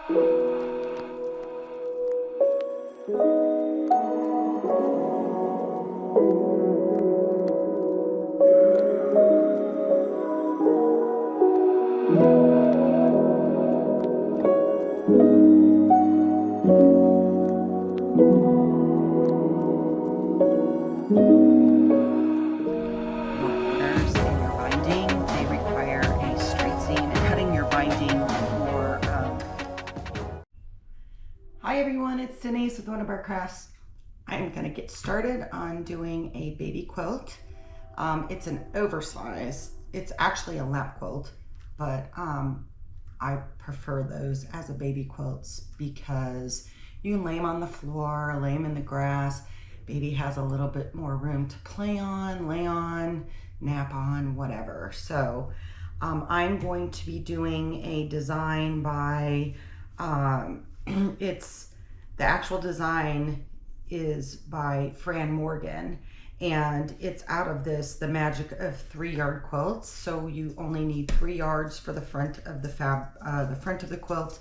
Hi everyone, it's Denise with Wondubar Crafts. I'm going to get started on doing a baby quilt. It's an oversized. It's actually a lap quilt, but I prefer those as a baby quilts because you can lay them on the floor, lay them in the grass. Baby has a little bit more room to play on, lay on, nap on, whatever. So I'm going to be doing a design by the actual design is by Fran Morgan, and it's out of the magic of 3-yard quilts. So you only need 3 yards for the front of the front of the quilt,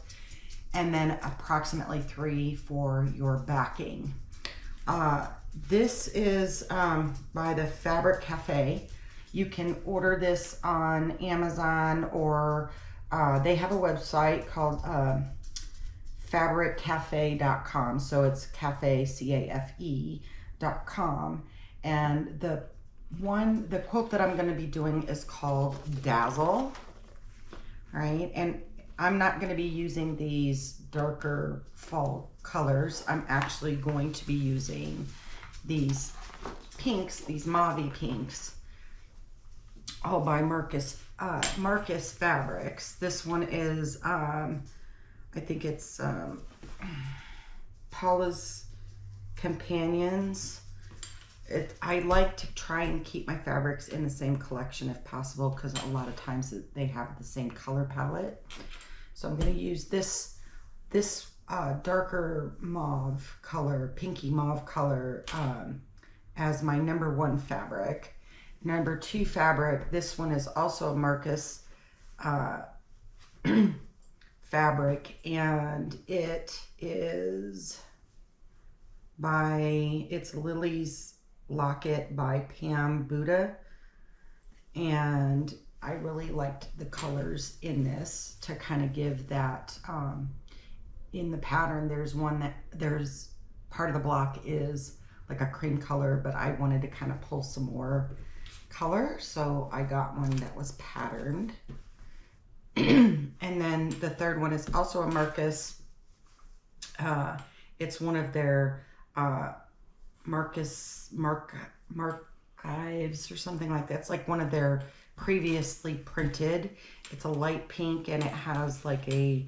and then approximately 3 for your backing. This is by the Fabric Cafe. You can order this on Amazon, or they have a website called fabriccafe.com. So it's cafe, CAFE.com. And the quilt that I'm going to be doing is called Dazzle. All right. And I'm not going to be using these darker fall colors. I'm actually going to be using these pinks, these mauve pinks, all by Marcus Fabrics. This one is I think it's Paula's Companions. I like to try and keep my fabrics in the same collection if possible, because a lot of times they have the same color palette. So I'm going to use this darker mauve color, pinky mauve color, as my #1 fabric. #2 fabric, this one is also a Marcus fabric, and it's Lily's Locket by Pam Buddha, and I really liked the colors in this to kind of give that in the pattern. There's part of the block is like a cream color, but I wanted to kind of pull some more color, so I got one that was patterned. And then the third one is also a Marcus. It's one of their Marcus archives or something like that. It's like one of their previously printed. It's a light pink, and it has like a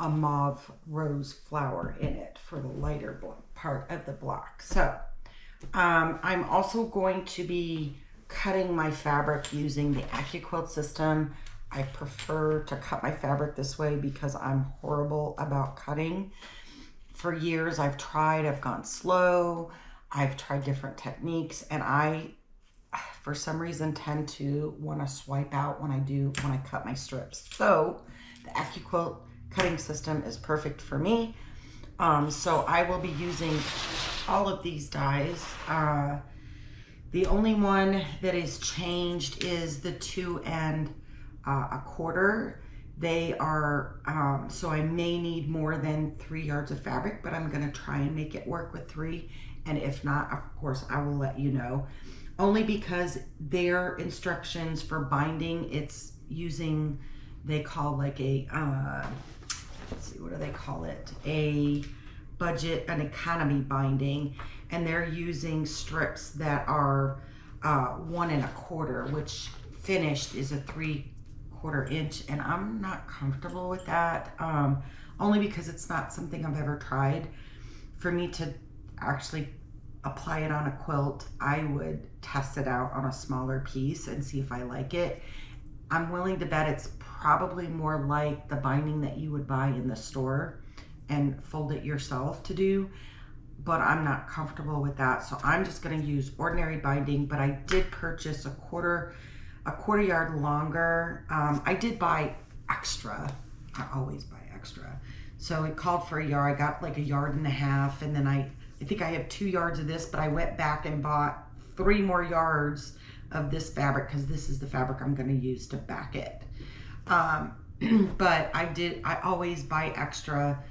mauve rose flower in it for the lighter part of the block. So I'm also going to be cutting my fabric using the AccuQuilt system. I prefer to cut my fabric this way because I'm horrible about cutting. For years I've gone slow, I've tried different techniques, and I, for some reason, tend to want to swipe out when I cut my strips. So the AccuQuilt cutting system is perfect for me. So I will be using all of these dies. The only one that is changed is the 2 and 1/4. They are, so I may need more than 3 yards of fabric, but I'm going to try and make it work with 3. And if not, of course, I will let you know. Only because their instructions for binding, it's using, they call like a, let's see, what do they call it? A budget, an economy binding. And they're using strips that are 1 1/4, which finished is a 3/4 inch, and I'm not comfortable with that, only because it's not something I've ever tried. For me to actually apply it on a quilt, I would test it out on a smaller piece and see if I like it. I'm willing to bet it's probably more like the binding that you would buy in the store and fold it yourself to do, but I'm not comfortable with that. So I'm just going to use ordinary binding, but I did purchase a quarter yard longer. I did buy extra I always buy extra. So it called for a yard. I got like 1.5 yards, and then I think I have 2 yards of this, but I went back and bought 3 more yards of this fabric because this is the fabric I'm going to use to back it. But I always buy extra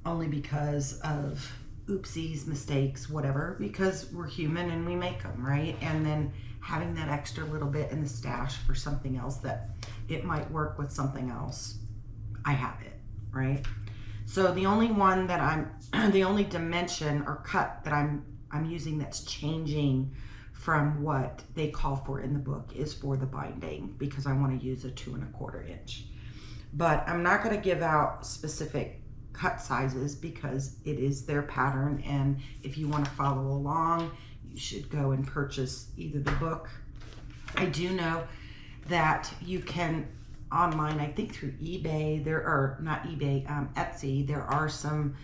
only because of oopsies, mistakes, whatever, because we're human and we make them, right? And then having that extra little bit in the stash for something else that it might work with something else, I have it, right? So the only one that the only dimension or cut that I'm using that's changing from what they call for in the book is for the binding, because I want to use a 2 1/4 inch. But I'm not going to give out specific cut sizes because it is their pattern, and if you want to follow along, you should go and purchase either the book. I do know that you can online, I think through eBay, Etsy, there are some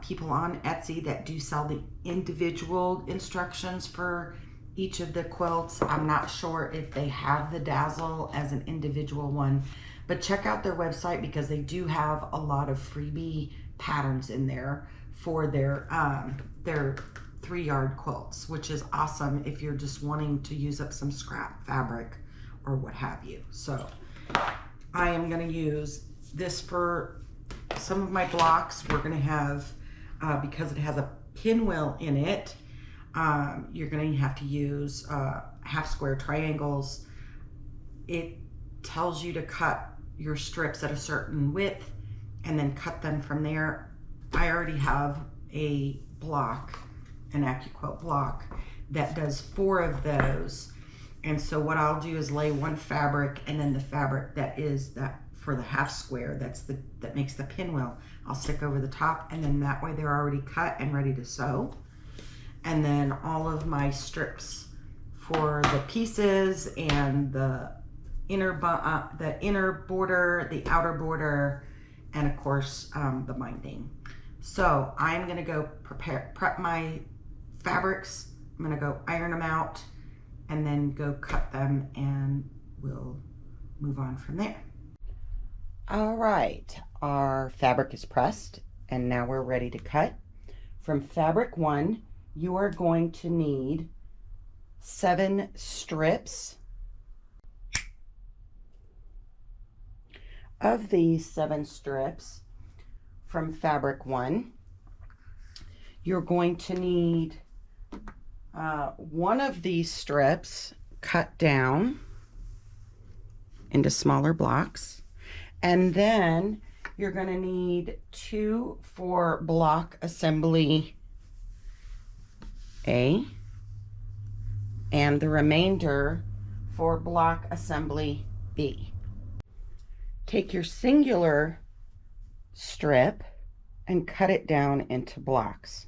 people on Etsy that do sell the individual instructions for each of the quilts. I'm not sure if they have the Dazzle as an individual one, but check out their website because they do have a lot of freebie patterns in there for their 3-yard quilts, which is awesome if you're just wanting to use up some scrap fabric or what have you. So I am going to use this for some of my blocks. We're going to have, because it has a pinwheel in it, you're going to have to use half square triangles. It tells you to cut your strips at a certain width and then cut them from there. I already have a block, an AccuQuilt block that does 4 of those. And so what I'll do is lay one fabric, and then the fabric that is that for the half square, that makes the pinwheel, I'll stick over the top, and then that way they're already cut and ready to sew. And then all of my strips for the pieces and the inner border, the outer border, and of course the binding. So I'm gonna go prep my fabrics. I'm gonna go iron them out and then go cut them, and we'll move on from there. All right, our fabric is pressed and now we're ready to cut. From fabric 1, you are going to need 7 strips. Of these 7 strips from fabric 1, you're going to need one of these strips cut down into smaller blocks, and then you're going to need 2 for block assembly A, and the remainder for block assembly B. Take your singular strip and cut it down into blocks.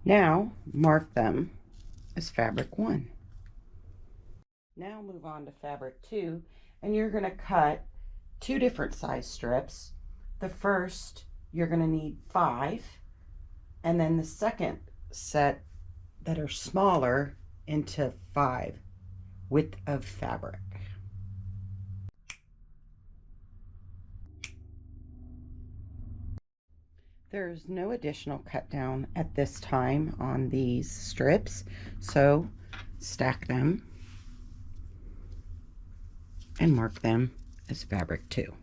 Now mark them as fabric 1. Now move on to fabric 2, and you're going to cut 2 different size strips. The first you're going to need 5, and then the second set that are smaller into 5 width of fabric. There's no additional cut down at this time on these strips, so stack them and mark them as fabric 2.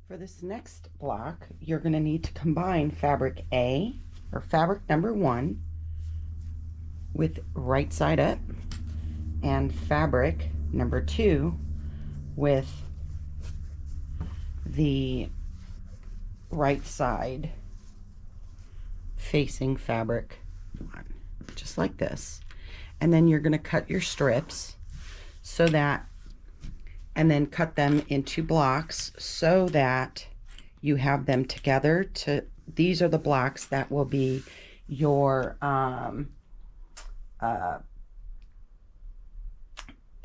For this next block, you're going to need to combine fabric A, or fabric number 1, with right side up, and fabric number 2 with the right side facing fabric 1, just like this. And then you're going to cut your strips so that, and then cut them into blocks so that you have them together. These are the blocks that will be your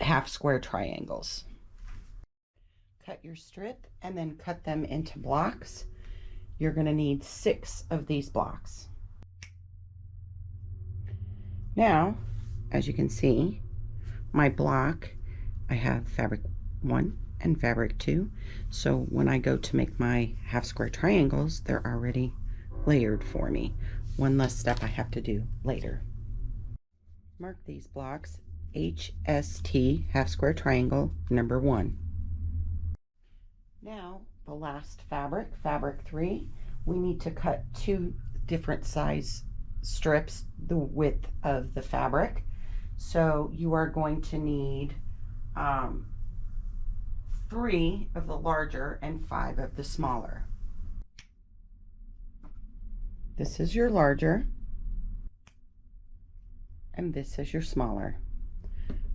half square triangles. Cut your strip and then cut them into blocks. You're going to need 6 of these blocks. Now, as you can see, my block, I have fabric 1 and fabric 2. So when I go to make my half square triangles, they're already layered for me. One less step I have to do later. Mark these blocks HST, half square triangle, number 1. Now the last fabric, fabric 3, we need to cut 2 different size strips the width of the fabric. So you are going to need 3 of the larger and 5 of the smaller. This is your larger and this is your smaller.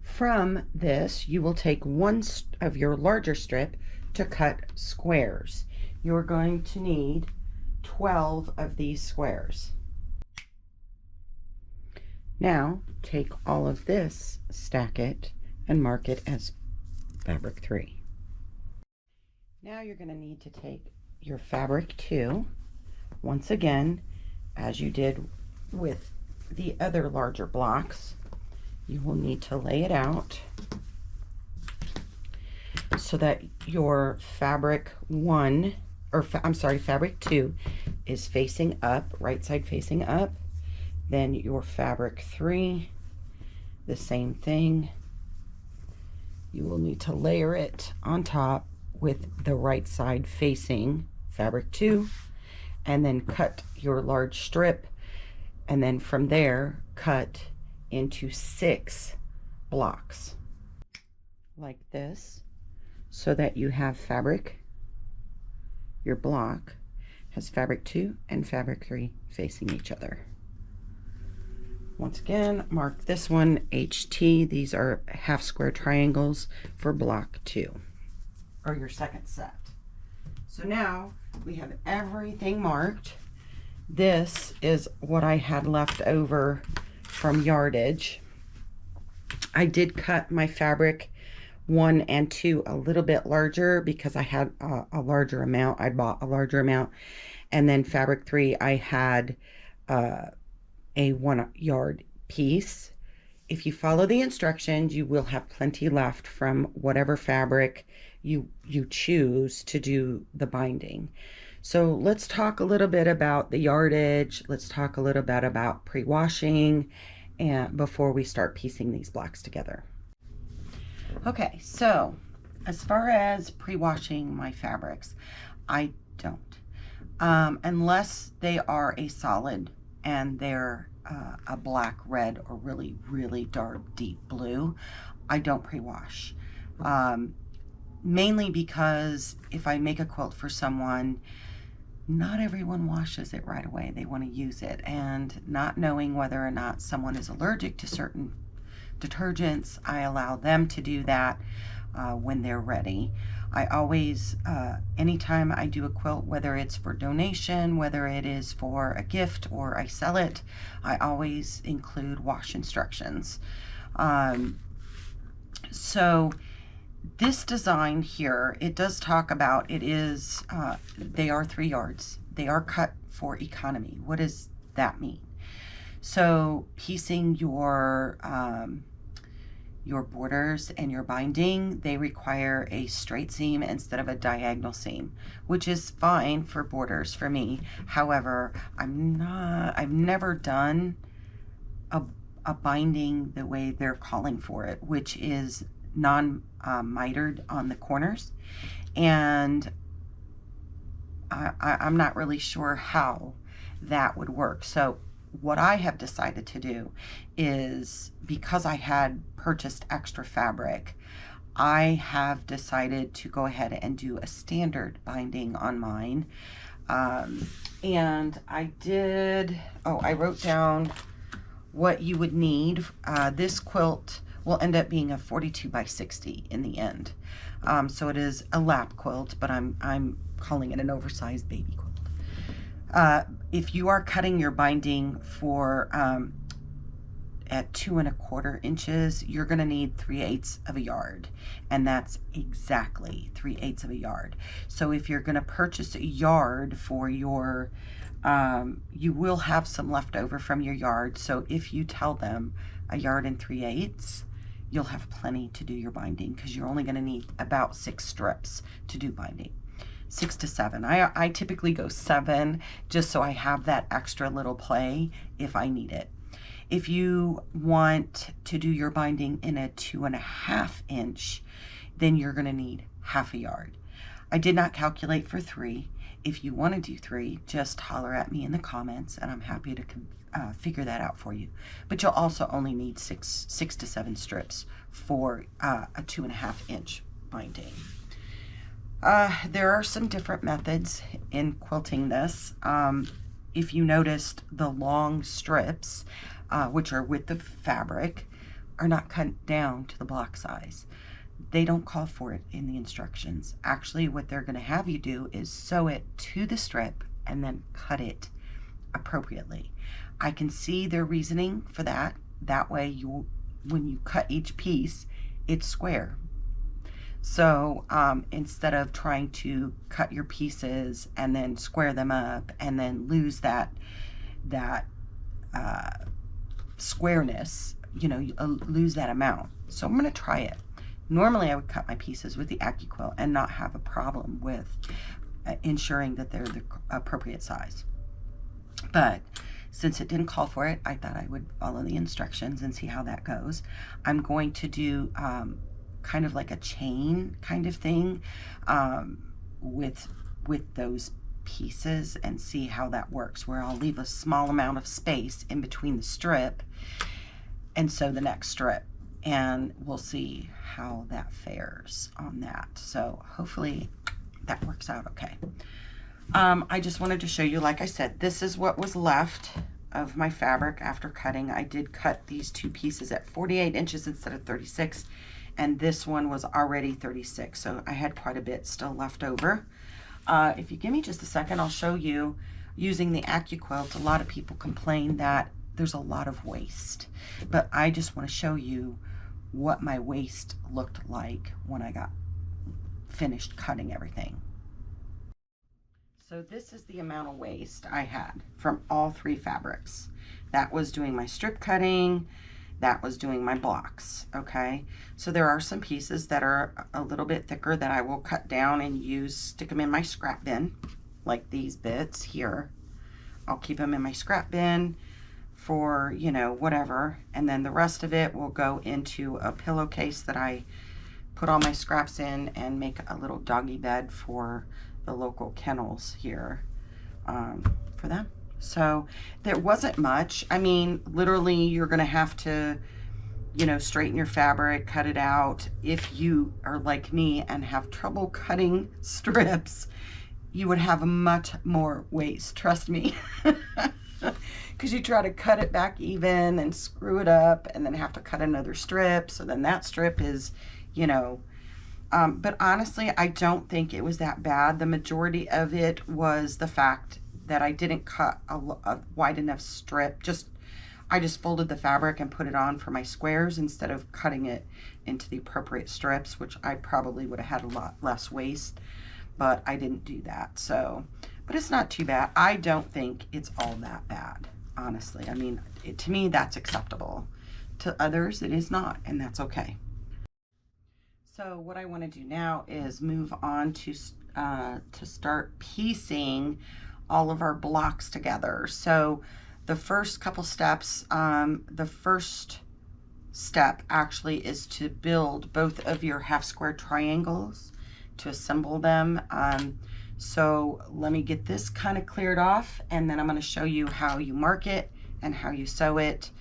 From this, you will take 1 of your larger strip to cut squares. You're going to need 12 of these squares. Now take all of this, stack it, and mark it as fabric 3. Now you're going to need to take your fabric 2, once again, as you did with the other larger blocks, you will need to lay it out so that your fabric 1, or fabric 2 is facing up, right side facing up. Then your fabric 3, the same thing. You will need to layer it on top with the right side facing fabric 2, and then cut your large strip, and then from there cut into 6 blocks like this, so that you have fabric, your block has fabric 2 and fabric 3 facing each other. Once again, mark this one HT. These are half square triangles for block 2, or your second set. So now we have everything marked. This is what I had left over from yardage. I did cut my fabric 1 and 2 a little bit larger because I had a larger amount. I bought a larger amount. And then fabric 3, I had a 1 yard piece. If you follow the instructions, you will have plenty left from whatever fabric you choose to do the binding. So let's talk a little bit about the yardage. Let's talk a little bit about pre-washing and before we start piecing these blocks together. Okay, so as far as pre-washing my fabrics, I don't. Unless they are a solid and they're a black, red, or really, really dark, deep blue, I don't pre-wash. Mainly because if I make a quilt for someone, not everyone washes it right away. They want to use it, and not knowing whether or not someone is allergic to certain detergents, I allow them to do that when they're ready. I always, anytime I do a quilt, whether it's for donation, whether it is for a gift or I sell it, I always include wash instructions. So this design here, it does talk about, it is, they are 3 yards. They are cut for economy. What does that mean? So piecing your borders and your binding, they require a straight seam instead of a diagonal seam, which is fine for borders for me. However, I've never done a binding the way they're calling for it, which is non-mitered on the corners, and I'm not really sure how that would work. So what I have decided to do is, because I had purchased extra fabric, I have decided to go ahead and do a standard binding on mine. And I wrote down what you would need. This quilt will end up being a 42 by 60 in the end. So it is a lap quilt, but I'm calling it an oversized baby quilt. If you are cutting your binding for at 2 1/4 inches, you're going to need 3/8 of a yard, and that's exactly 3/8 of a yard. So if you're going to purchase a yard for your, you will have some left over from your yard. So if you tell them a yard and 3/8, you'll have plenty to do your binding, because you're only going to need about 6 strips to do binding. 6 to 7. I typically go 7 just so I have that extra little play if I need it. If you want to do your binding in a 2.5 inch, then you're going to need half a yard. I did not calculate for 3. If you want to do 3, just holler at me in the comments and I'm happy to figure that out for you. But you'll also only need 6 to 7 strips for a 2.5 inch binding. There are some different methods in quilting this. If you noticed, the long strips, which are with the fabric, are not cut down to the block size. They don't call for it in the instructions. Actually, what they're going to have you do is sew it to the strip and then cut it appropriately. I can see their reasoning for that. That way, when you cut each piece, it's square. So instead of trying to cut your pieces and then square them up and then lose that squareness, you know, you lose that amount. So I'm going to try it. Normally I would cut my pieces with the AccuQuilt and not have a problem with ensuring that they're the appropriate size. But since it didn't call for it, I thought I would follow the instructions and see how that goes. I'm going to do kind of like a chain kind of thing with those pieces and see how that works, where I'll leave a small amount of space in between the strip and sew the next strip, and we'll see how that fares on that. So hopefully that works out okay. I just wanted to show you, like I said, this is what was left of my fabric after cutting. I did cut these 2 pieces at 48 inches instead of 36, and this one was already 36, so I had quite a bit still left over. If you give me just a second, I'll show you using the AccuQuilt. A lot of people complain that there's a lot of waste, but I just want to show you what my waste looked like when I got finished cutting everything. So this is the amount of waste I had from all 3 fabrics. That was doing my strip cutting, that was doing my blocks, okay? So there are some pieces that are a little bit thicker that I will cut down and stick them in my scrap bin, like these bits here. I'll keep them in my scrap bin for, you know, whatever, and then the rest of it will go into a pillowcase that I put all my scraps in and make a little doggy bed for the local kennels here for them. So there wasn't much. I mean, literally you're gonna have to, you know, straighten your fabric, cut it out. If you are like me and have trouble cutting strips, you would have much more waste, trust me. Because you try to cut it back even and screw it up and then have to cut another strip. So then that strip is, you know, but honestly, I don't think it was that bad. The majority of it was the fact that I didn't cut a wide enough strip. I just folded the fabric and put it on for my squares instead of cutting it into the appropriate strips, which I probably would have had a lot less waste, but I didn't do that. So, but it's not too bad. I don't think it's all that bad, honestly. I mean, to me, that's acceptable. To others, it is not, and that's okay. So what I want to do now is move on to start piecing all of our blocks together. So the first couple steps, the first step actually is to build both of your half square triangles, to assemble them. So let me get this kind of cleared off, and then I'm going to show you how you mark it and how you sew it.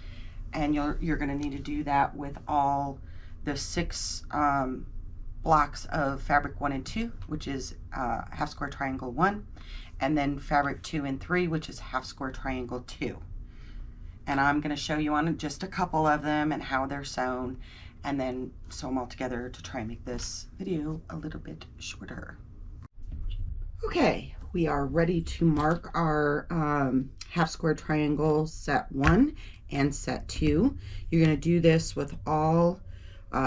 And you're going to need to do that with all the 6 blocks of fabric 1 and 2, which is half square triangle 1, and then fabric 2 and 3, which is half square triangle 2. And I'm going to show you on just a couple of them and how they're sewn, and then sew them all together to try and make this video a little bit shorter. Okay, we are ready to mark our half square triangle set 1 and set 2. You're going to do this with all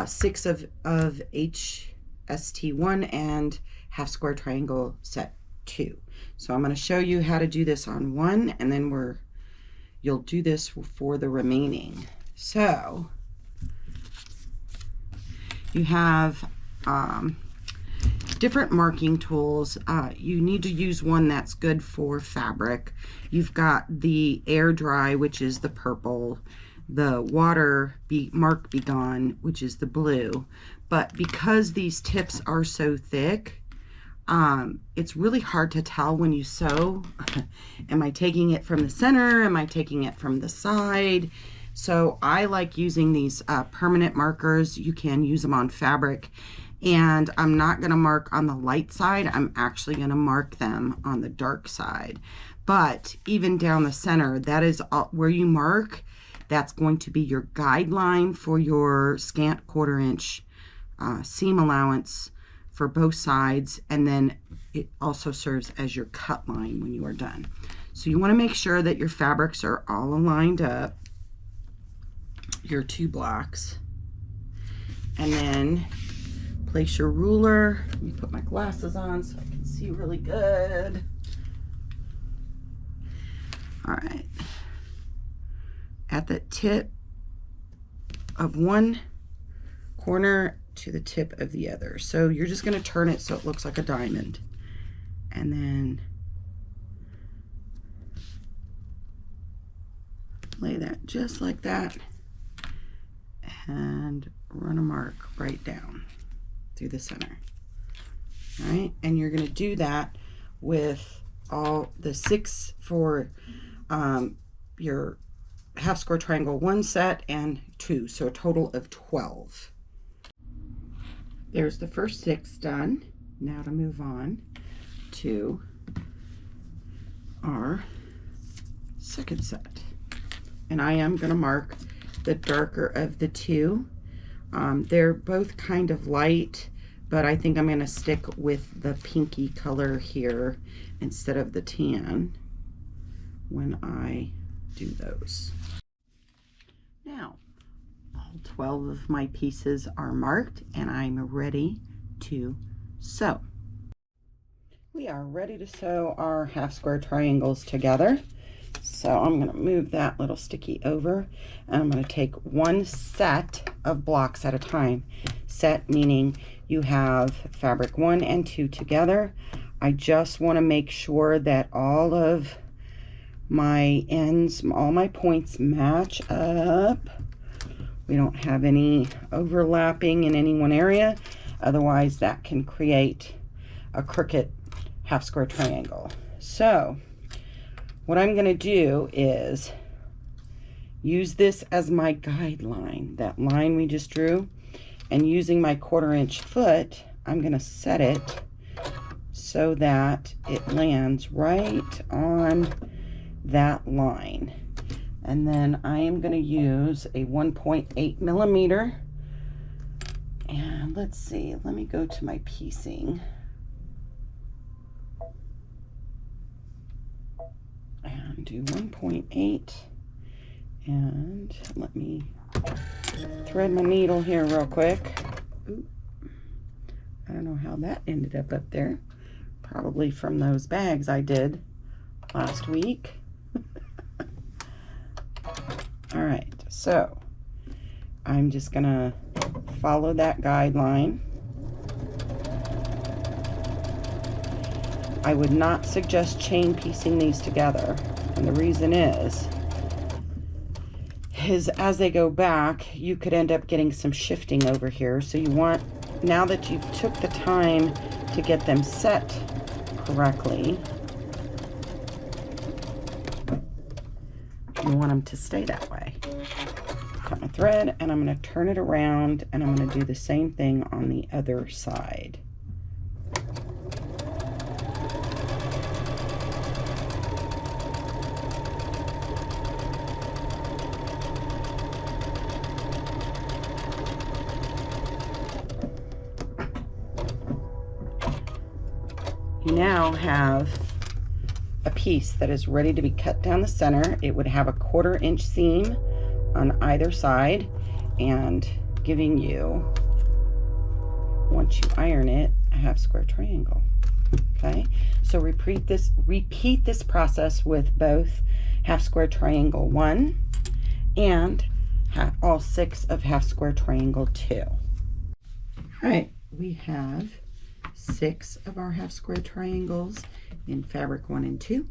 6 of HST1 and half square triangle set 2. So I'm going to show you how to do this on 1, and then you'll do this for the remaining. So You have different marking tools. You need to use one that's good for fabric. You've got the air dry, which is the purple, the water mark be gone, which is the blue. But because these tips are so thick, it's really hard to tell when you sew. Am I taking it from the center? Am I taking it from the side? So I like using these permanent markers. You can use them on fabric. And I'm not going to mark on the light side. I'm actually going to mark them on the dark side. But even down the center, that is where you mark. That's going to be your guideline for your scant 1/4 inch seam allowance for both sides. And then it also serves as your cut line when you are done. So you want to make sure that your fabrics are all aligned up, your 2 blocks. And then place your ruler. Let me put my glasses on so I can see really good. All right. At the tip of one corner to the tip of the other. So you're just going to turn it so it looks like a diamond. And then lay that just like that. And run a mark right down through the center. All right, and you're going to do that with all the 6 for your half square triangle 1 set and 2, so a total of 12. There's the first 6 done. Now to move on to our second set, and I am going to mark the darker of the 2. They're both kind of light, but I think I'm going to stick with the pinky color here instead of the tan when I do those. Now, all 12 of my pieces are marked and I'm ready to sew. We are ready to sew our half square triangles together. So I'm going to move that little sticky over, and I'm going to take 1 set of blocks at a time. Set meaning you have fabric 1 and 2 together. I just want to make sure that all of my ends, all my points match up. We don't have any overlapping in any one area. Otherwise that can create a crooked half square triangle. So what I'm going to do is use this as my guideline, that line we just drew, and using my 1/4 inch foot, I'm going to set it so that it lands right on that line. And then I am going to use a 1.8 millimeter, and let's see, let me go to my piecing. And do 1.8, and let me thread my needle here real quick. Oop. I don't know how that ended up there. Probably from those bags I did last week. All right, so I'm just gonna follow that guideline. I would not suggest chain piecing these together, and the reason is as they go back, you could end up getting some shifting over here. So you want, now that you've took the time to get them set correctly, you want them to stay that way. Cut my thread, and I'm going to turn it around, and I'm going to do the same thing on the other side. You now have a piece that is ready to be cut down the center. It would have a 1/4 inch seam on either side, and giving you, once you iron it, a half square triangle. Okay, so repeat this process with both half square triangle 1 and all 6 of half square triangle 2. All right, we have 6 of our half square triangles in fabric 1 and 2,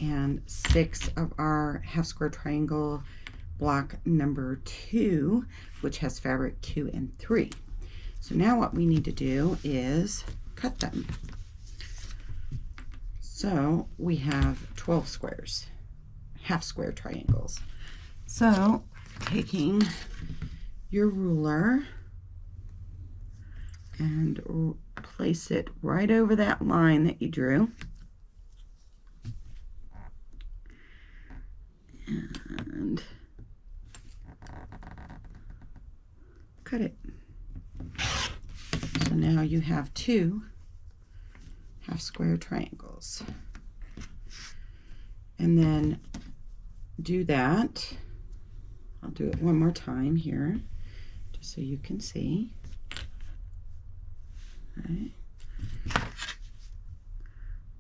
and 6 of our half square triangle block number 2, which has fabric 2 and 3. So now what we need to do is cut them. So we have 12 squares, half square triangles. So taking your ruler and place it right over that line that you drew. And cut it. So now you have 2 half square triangles. And then do that. I'll do it one more time here, just so you can see. Okay.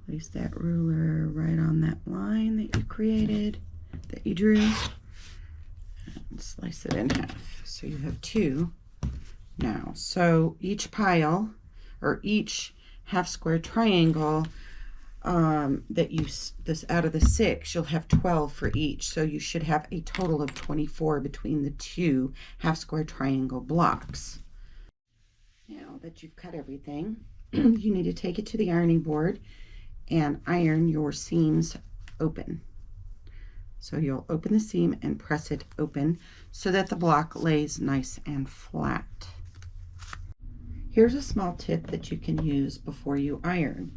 Place that ruler right on that line that you created, that you drew, and slice it in half. So you have 2 now. So each pile, or each half square triangle that you, this out of the 6, you'll have 12 for each. So you should have a total of 24 between the 2 half square triangle blocks. Now that you've cut everything, you need to take it to the ironing board and iron your seams open. So you'll open the seam and press it open so that the block lays nice and flat. Here's a small tip that you can use before you iron.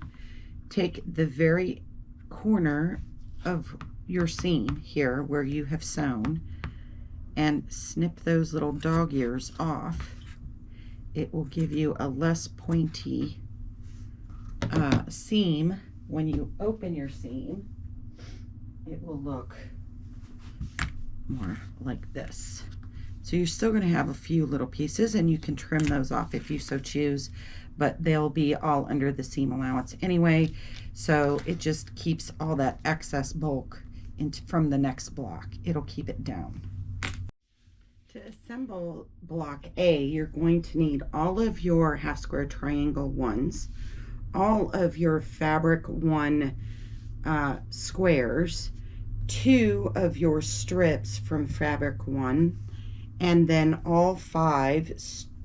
Take the very corner of your seam here where you have sewn and snip those little dog ears off. It will give you a less pointy seam. When you open your seam, it will look more like this. So you're still going to have a few little pieces, and you can trim those off if you so choose, but they'll be all under the seam allowance anyway, so it just keeps all that excess bulk from the next block. It'll keep it down. To assemble block A, you're going to need all of your half square triangle ones, all of your fabric 1 squares, 2 of your strips from fabric 1, and then all 5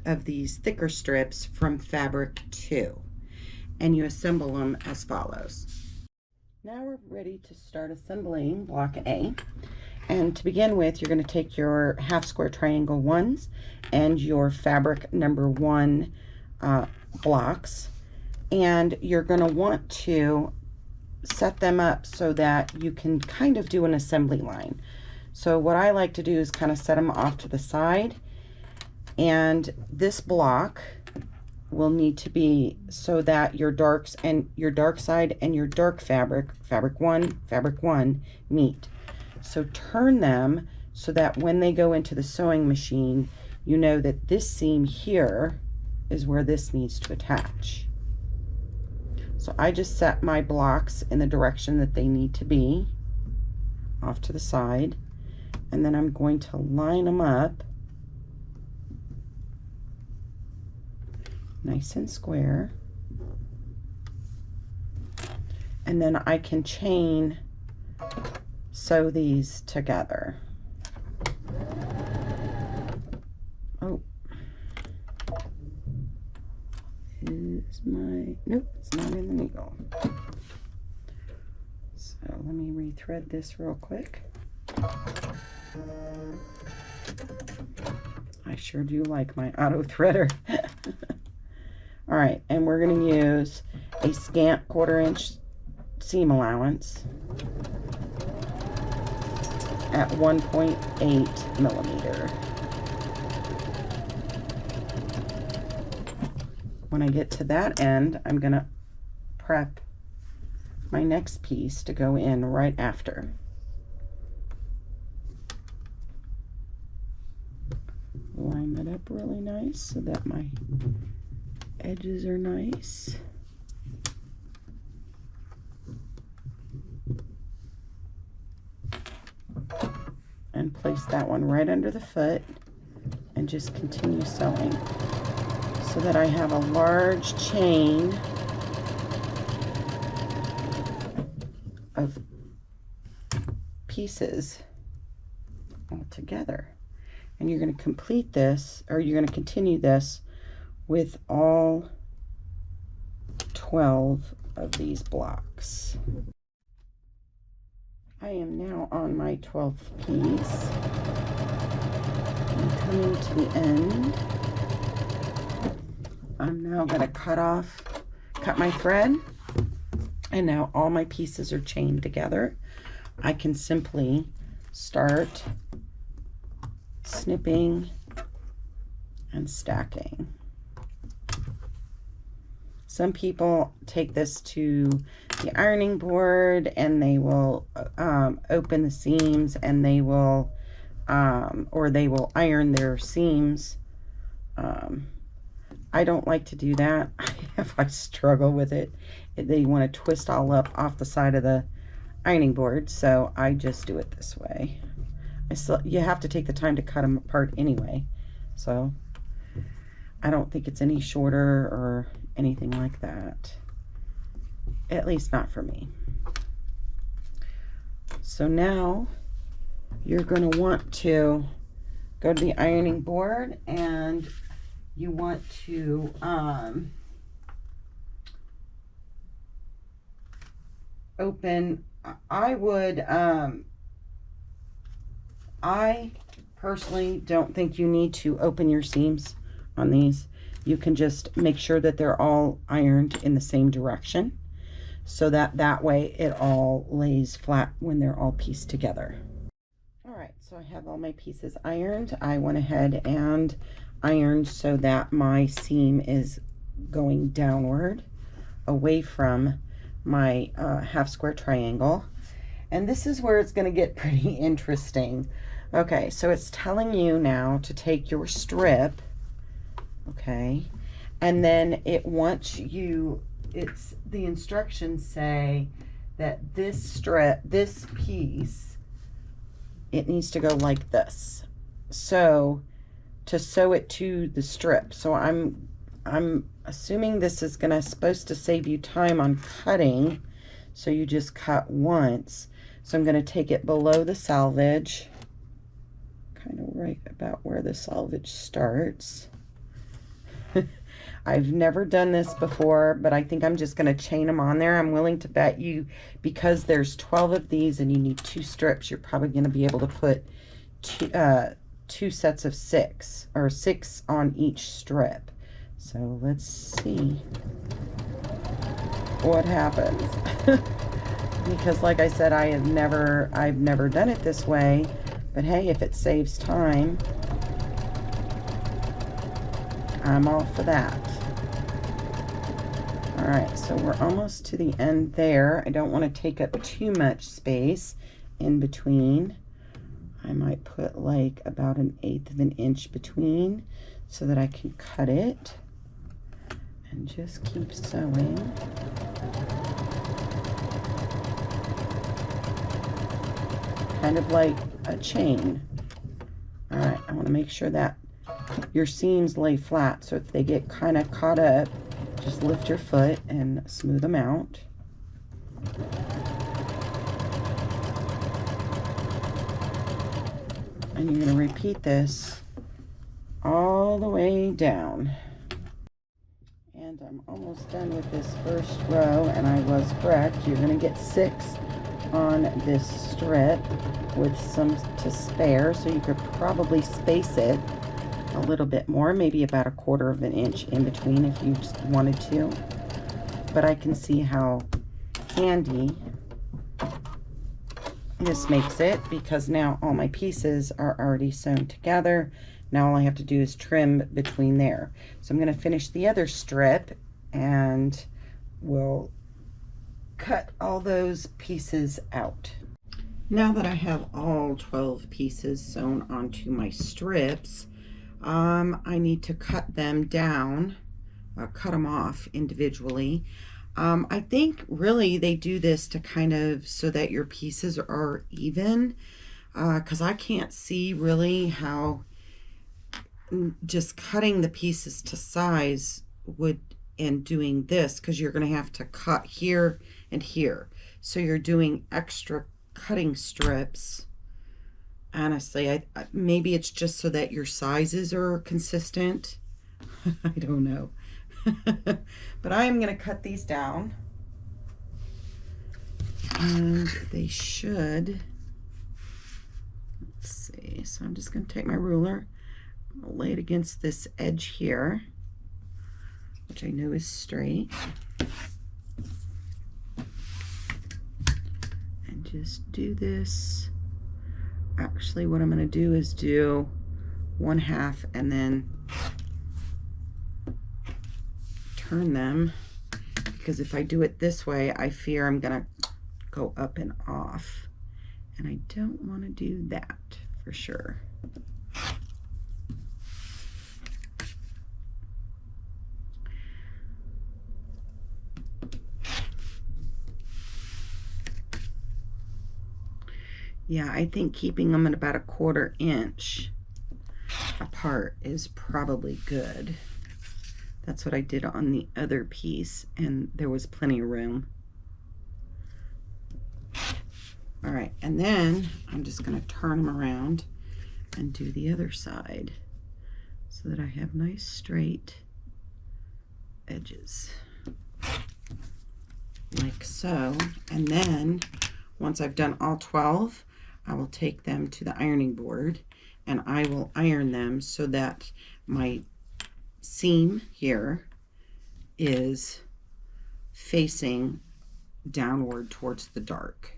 of these thicker strips from fabric 2. And you assemble them as follows. Now we're ready to start assembling block A. And to begin with, you're going to take your half square triangle ones and your fabric number 1 blocks, and you're going to want to set them up so that you can kind of do an assembly line. So what I like to do is kind of set them off to the side, and this block will need to be so that your darks and your dark side and your dark fabric 1 meet. So turn them so that when they go into the sewing machine, you know that this seam here is where this needs to attach. So I just set my blocks in the direction that they need to be, off to the side, and then I'm going to line them up nice and square. And then I can chain sew these together. Oh, is my, nope, it's not in the needle. So let me rethread this real quick. I sure do like my auto threader. All right, and we're going to use a scant 1/4 inch seam allowance at 1.8 millimeter. When I get to that end, I'm going to prep my next piece to go in right after. Line that up really nice so that my edges are nice. And place that one right under the foot and just continue sewing. so that I have a large chain of pieces all together. And you're going to complete this, or you're going to continue this with all 12 of these blocks. I am now on my 12th piece. I'm coming to the end. I'm now going to cut my thread, and now all my pieces are chained together. I can simply start snipping and stacking. Some people take this to the ironing board and they will open the seams, and they will or they will iron their seams. I don't like to do that. I struggle with it. They want to twist all up off the side of the ironing board, so I just do it this way. You have to take the time to cut them apart anyway, so I don't think it's any shorter or anything like that, at least not for me. So now you're going to want to go to the ironing board, and you want to open. I personally don't think you need to open your seams on these. You can just make sure that they're all ironed in the same direction, so that way it all lays flat when they're all pieced together. All right, so I have all my pieces ironed. I went ahead and ironed so that my seam is going downward away from my half square triangle. And this is where it's going to get pretty interesting. Okay, so it's telling you now to take your strip, okay, and then it wants you, the instructions say that this strip, this piece, it needs to go like this. So to sew it to the strip. So I'm assuming this is supposed to save you time on cutting. So you just cut once. So I'm going to take it below the selvage, kind of right about where the selvage starts. I've never done this before, but I think I'm just going to chain them on there. I'm willing to bet you, because there's 12 of these and you need 2 strips, you're probably going to be able to put two sets of 6, or 6 on each strip. So let's see what happens. Because like I said, I've never done it this way, but hey, if it saves time, I'm all for that. All right, so we're almost to the end there. I don't want to take up too much space in between. I might put like about 1/8 of an inch between so that I can cut it, and just keep sewing. Kind of like a chain. All right, I want to make sure that your seams lay flat, so if they get kind of caught up, just lift your foot and smooth them out. And you're going to repeat this all the way down. And I'm almost done with this first row, and I was correct. You're going to get 6 on this strip with some to spare, so you could probably space it a little bit more, maybe about 1/4 of an inch in between if you just wanted to. But I can see how handy this makes it, because now all my pieces are already sewn together. Now all I have to do is trim between there. So I'm going to finish the other strip, and we'll cut all those pieces out. Now that I have all 12 pieces sewn onto my strips, I need to cut them down, cut them off individually. I think really they do this to kind of so that your pieces are even, because I can't see really how just cutting the pieces to size would, and doing this, because you're going to have to cut here and here. So you're doing extra cutting strips. Honestly, I maybe it's just so that your sizes are consistent. I don't know. But I am going to cut these down. And they should, let's see, so I'm just going to take my ruler, I'll lay it against this edge here, which I know is straight, and just do this. Actually, what I'm going to do is do 1/2 and then turn them, because if I do it this way, I fear I'm going to go up and off, and I don't want to do that for sure. Yeah, I think keeping them at about 1/4 inch apart is probably good. That's what I did on the other piece, and there was plenty of room. All right, and then I'm just going to turn them around and do the other side so that I have nice straight edges, like so. And then once I've done all 12, I will take them to the ironing board and I will iron them so that my seam here is facing downward towards the dark.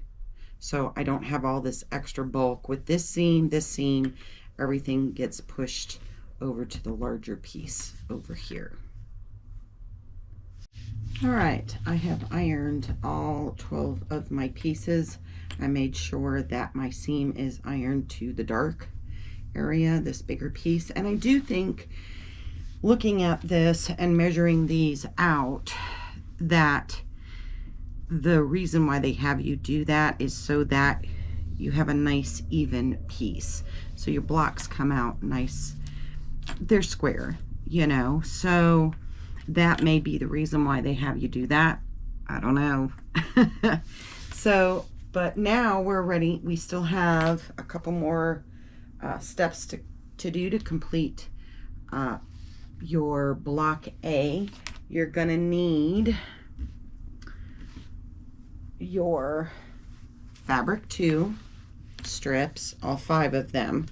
So I don't have all this extra bulk with this seam, everything gets pushed over to the larger piece over here. All right, I have ironed all 12 of my pieces. I made sure that my seam is ironed to the dark area, this bigger piece. And I do think, looking at this and measuring these out, that the reason why they have you do that is so that you have a nice even piece. So your blocks come out nice. They're square, you know, so that may be the reason why they have you do that. I don't know. So, but now we're ready. We still have a couple more steps to do to complete your block A. You're gonna need your fabric 2 strips, all 5 of them,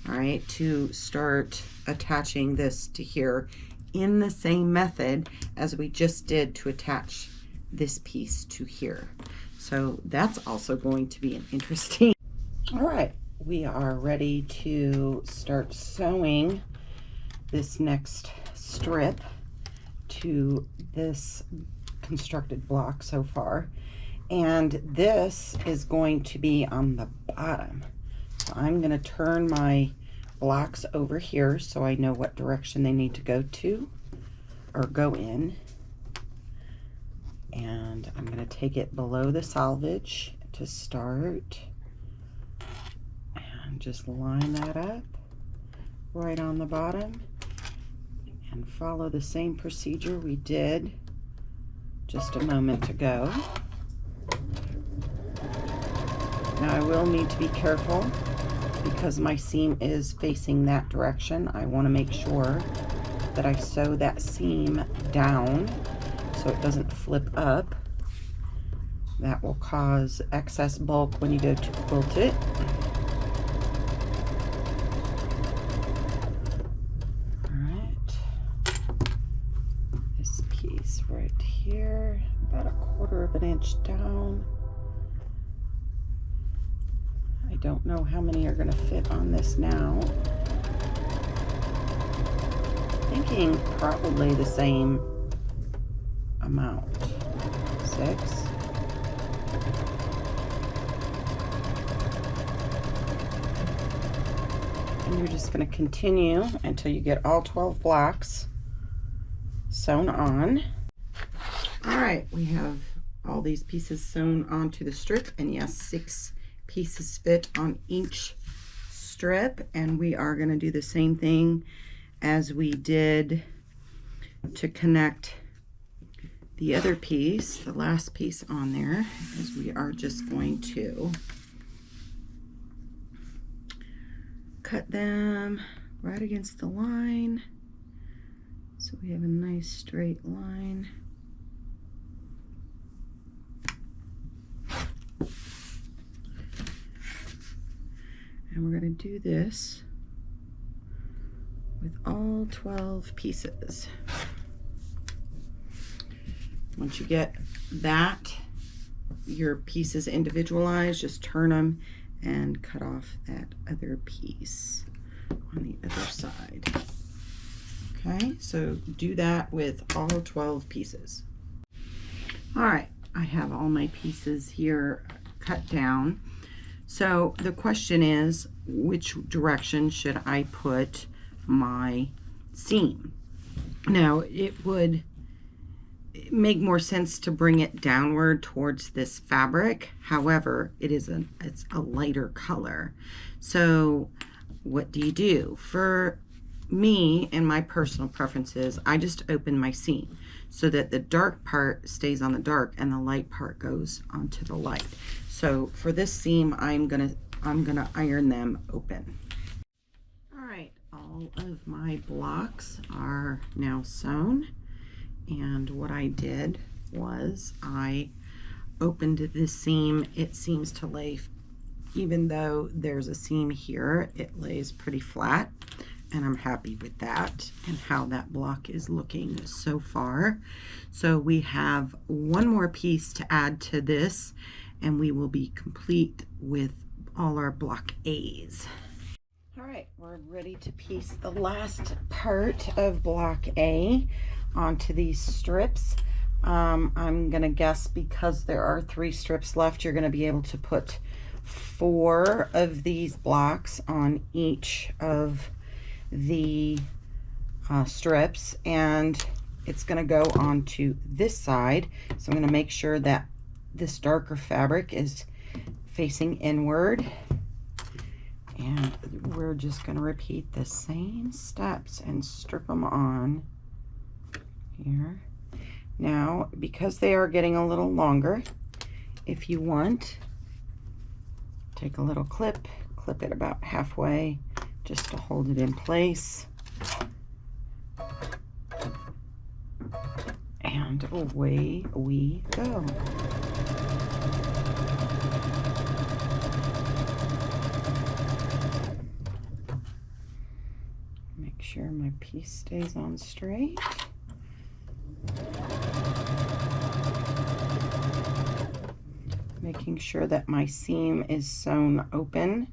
all right, to start attaching this to here in the same method as we just did to attach this piece to here. So that's also going to be an interesting. All right, we are ready to start sewing this next strip to this constructed block so far. And this is going to be on the bottom. So I'm going to turn my blocks over here so I know what direction they need to go to or go in. And I'm going to take it below the selvage to start. And just line that up right on the bottom. And follow the same procedure we did just a moment ago. Now I will need to be careful because my seam is facing that direction. I want to make sure that I sew that seam down so it doesn't flip up. That will cause excess bulk when you go to quilt it. Alright, this piece right here, about 1/4 inch down. I don't know how many are going to fit on this now. Thinking probably the same amount. 6. And you're just going to continue until you get all 12 blocks sewn on. All right, we have all these pieces sewn onto the strip, and yes, 6 pieces fit on each strip, and we are going to do the same thing as we did to connect the other piece, the last piece on there, is we are just going to cut them right against the line so we have a nice straight line. And we're going to do this with all 12 pieces. Once you get that, your pieces individualized, just turn them and cut off that other piece on the other side. Okay, so do that with all 12 pieces. All right, I have all my pieces here cut down. So the question is, which direction should I put my seam? Now, it would make more sense to bring it downward towards this fabric. However, it's a lighter color. So what do? For me and my personal preferences, I just open my seam so that the dark part stays on the dark and the light part goes onto the light. So for this seam, I'm gonna iron them open. All right, all of my blocks are now sewn. And what I did was I opened this seam. It seems to lay, even though there's a seam here, it lays pretty flat, and I'm happy with that and how that block is looking so far. So we have one more piece to add to this, and we will be complete with all our block A's. All right, we're ready to piece the last part of block A onto these strips. I'm gonna guess because there are 3 strips left, you're gonna be able to put 4 of these blocks on each of the strips, and it's gonna go onto this side. So I'm gonna make sure that this darker fabric is facing inward, and we're just gonna repeat the same steps and strip them on here. Now, because they are getting a little longer, if you want, take a little clip it about halfway just to hold it in place, and away we go. Make sure my piece stays on straight. Making sure that my seam is sewn open.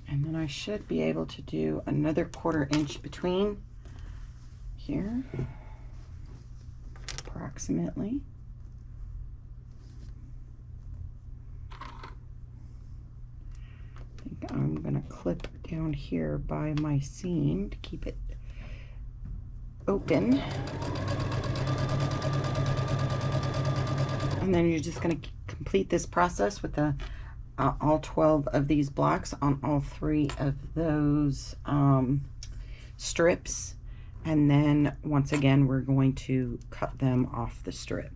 And then I should be able to do another 1/4 inch between here, approximately. I'm going to clip down here by my seam to keep it open. And then you're just going to complete this process with the all 12 of these blocks on all 3 of those strips. And then once again, we're going to cut them off the strip.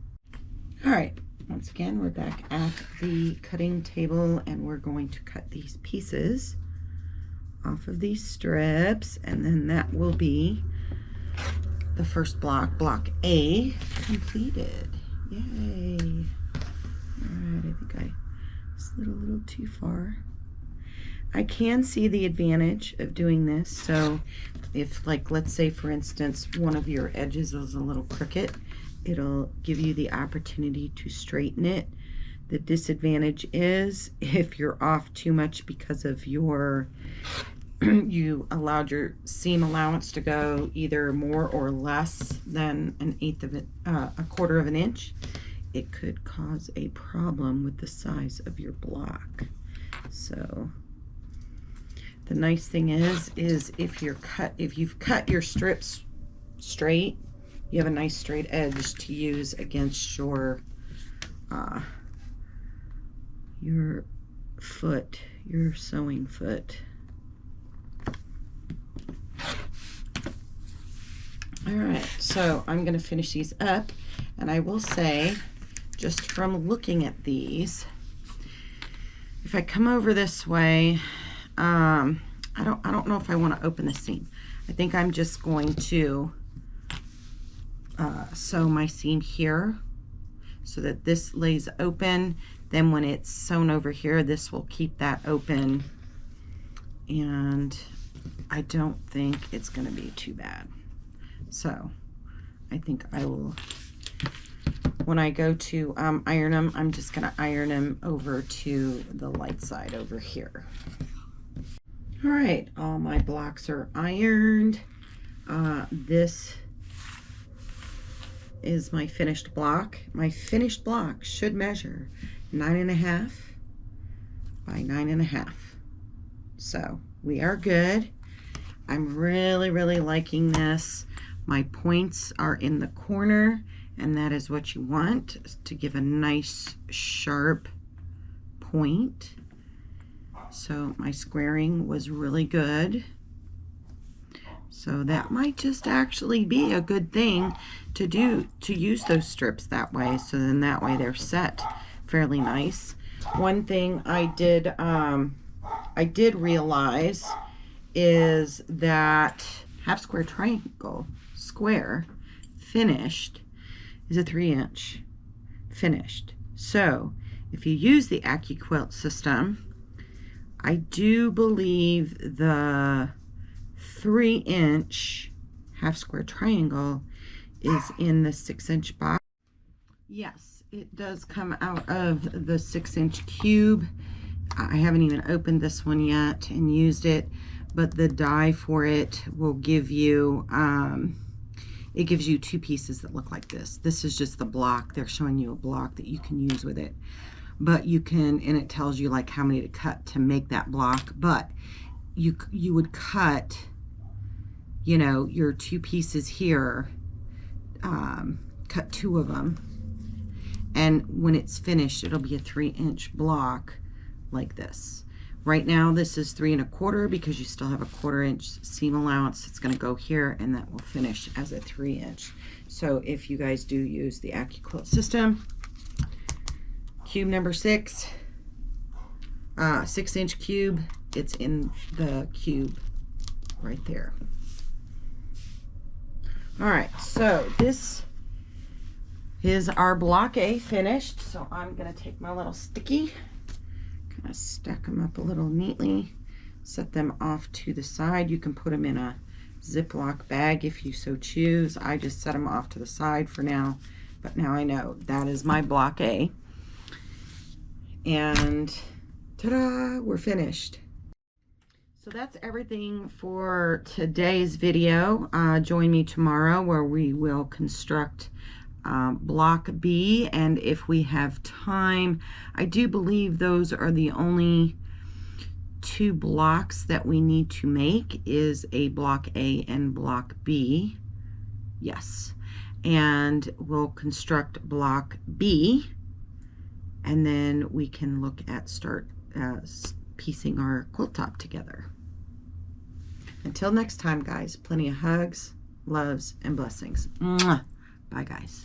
All right. Once again, we're back at the cutting table, and we're going to cut these pieces off of these strips, and then that will be the first block, block A, completed. Yay. All right, I think I slid a little too far. I can see the advantage of doing this. So if, like, let's say for instance, one of your edges is a little crooked, it'll give you the opportunity to straighten it. The disadvantage is if you're off too much because of your you allowed your seam allowance to go either more or less than a 1/4 of an inch, it could cause a problem with the size of your block. So The nice thing is if you've cut your strips straight, you have a nice straight edge to use against your foot, your sewing foot. All right, so I'm going to finish these up, and I will say, just from looking at these, if I come over this way, I don't know if I want to open the seam. I think I'm just going to sew my seam here so that this lays open. Then when it's sewn over here, this will keep that open, and I don't think it's going to be too bad. So I think I will, when I go to iron them, I'm just going to iron them over to the light side over here. All right, all my blocks are ironed. This is my finished block. My finished block should measure 9.5 by 9.5. So we are good. I'm really, really liking this. My points are in the corner, and that is what you want, to give a nice sharp point. So my squaring was really good. So that might just actually be a good thing to do, to use those strips that way. So then that way they're set fairly nice. One thing I did realize is that half square triangle square finished is a 3-inch finished. So if you use the Quilt system, I do believe the 3-inch half square triangle is in the 6-inch box. Yes, it does come out of the 6-inch cube. I haven't even opened this one yet and used it, but the die for it will give you, it gives you 2 pieces that look like this. This is just the block. They're showing you a block that you can use with it. But you can, and it tells you like how many to cut to make that block. But you would cut, you know, your 2 pieces here, cut 2 of them. And when it's finished, it'll be a 3-inch block like this. Right now, this is 3 1/4 because you still have a 1/4-inch seam allowance. It's going to go here, and that will finish as a 3-inch. So if you guys do use the Quilt system, cube number 6, 6-inch cube, it's in the cube right there. All right, so this is our block A finished. So I'm going to take my little sticky, kind of stack them up a little neatly, set them off to the side. You can put them in a Ziploc bag if you so choose. I just set them off to the side for now, but now I know that is my block A. And ta-da, we're finished. So that's everything for today's video. Join me tomorrow where we will construct block B, and if we have time, I do believe those are the only 2 blocks that we need to make, is a block A and block B. Yes, and we'll construct block B, and then we can look at start piecing our quilt top together. Until next time, guys, plenty of hugs, loves, and blessings. Mwah. Bye, guys.